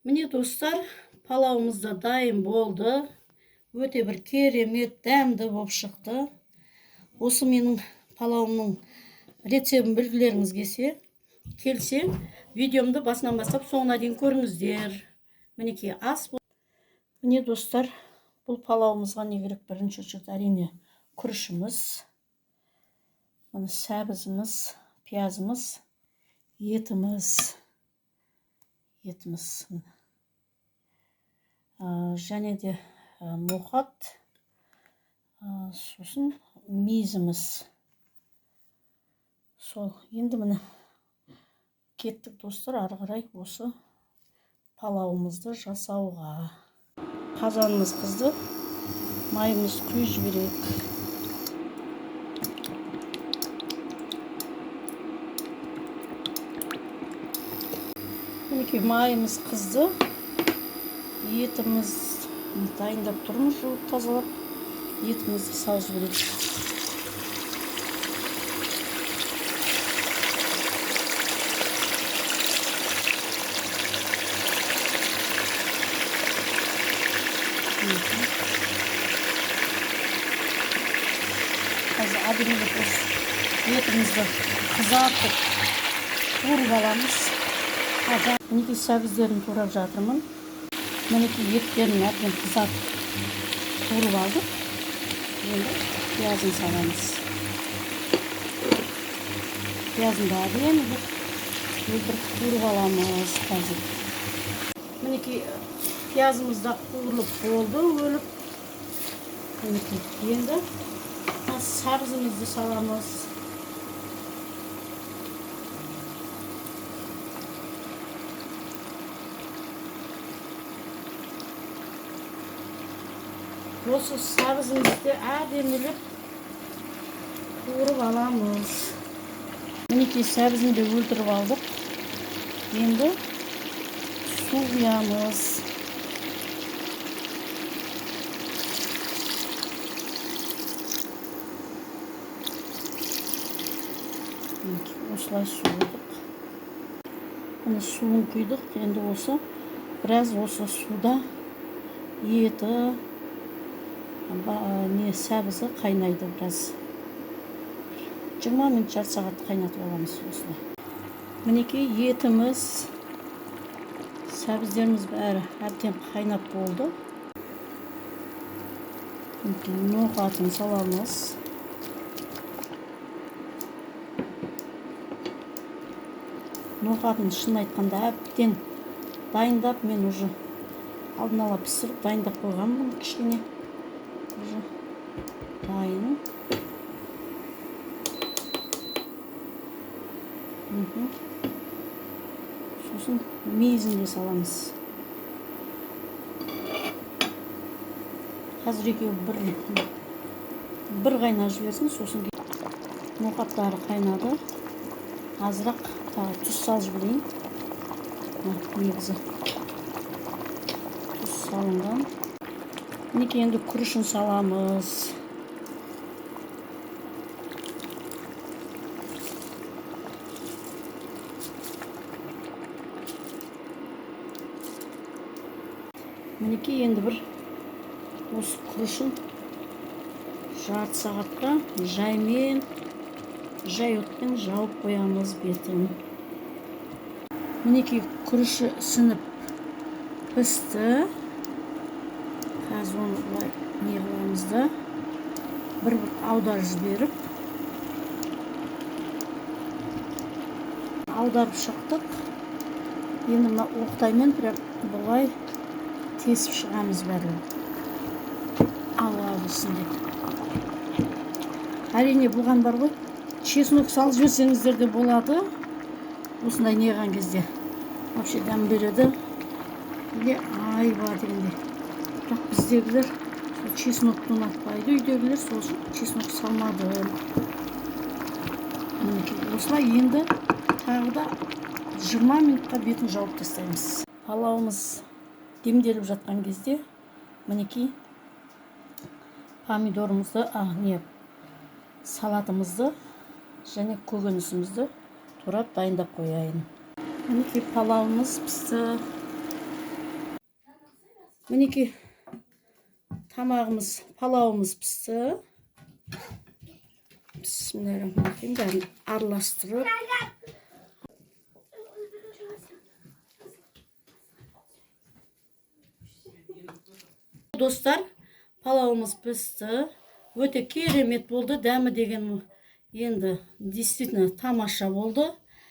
Міне достар, палауымыз да дайын болды. Өте бір керемет, дәмді болып шықты. Осы менің палауымның рецебін білгілеріңіз келсе, видеомды басынан бастап соңына дейін көріңіздер. Мінекей ас. Міне достар, бұл палауымызға не керек? Бірінші әрине күрішіміз, сәбізіміз, пиязымыз, етіміз, және де ноқат, сосын мейізіміз. Сол, енді міне кеттік достар, ары қарай осы палауымызды жасауға. Қазанымыз қызды, майымыз құйып жіберейік. Мінекей майымыз қызды, етіміз дайындап тұрмыз, жуып тазалап, етімізді салып жіберейік. Қазір әдемілеп етімізді қызартып қуырып аламыз. Мінекей сәбіздерін турап жатырмын. Мінекей еттерін әбден қызартып қуырып алдық. Енді пиязын саламыз. Пиязын да әдемілеп қуырып аламыз қазір. Мінекей пиязымыз да қуырылып болды, өліп. Мінекей енді сәбізімізді саламыз. Осы сәбізімізді әдемілеп қуырып аламыз. Мінекей сәбізімді өлтіріп алдық. Енді су құямыз. Осылай су құйдық. Міне суын құйдық. Енді осы біраз осы суда еті, сәбізі қайнайды біраз. 20 минут, жарты сағат қайнатып аламыз осылай. Мінекей етіміз, сәбіздеріміз бәрі әбден қайнап болды. Ноқатын саламыз. Ноқатын шын айтқанда әбден дайындап, мен уже алдын ала пісіріп дайындап қойғанмын кішкене. Дайын. Сосын мейізін де саламыз. Қазір екеуі бір қайнап жіберсін, сосын ноқаттары қайнады. Азырақ тағы тұз салып жіберейін. Негізі тұз салынған. Мінекей енді күрішін саламыз. Мінекей енді бір осы күрішін жарты сағатқа жай отпен жауып қоямыз бетін. Мінекей күріші сынып пісті. Қазір оны бұлай не қыламызды бір аударып жіберіп, аударып шықтық. Енді мына оқтаймен бұлай тесіп шығамыз бәрі. Ауа болсын деп. Әрине бұған бар ғой, чеснок салып жіберсеңіздер де болады. Осындай неған кезде вообще дәм береді. Айва дегенде. Бірақ біздегілер чеснокты ұнатпайды, үйдегілер сол чеснок салмады. Осылай енді тағы да 20 минутқа бетін жауып тастаймыз. Палауымыз демделіп жатқан кезде мінекей помидорымызды, салатымызды және көкөнісімізді турап дайындап қояйын. Мінекей палауымыз пісті. Мінекей тамағымыз, палауымыз пісті. Bismillahirrahmanirrahim. Бәрін араластырып. Достар, палауымыз пісті. Өте керемет болды. Дәмі деген енді действительно тамаша болды.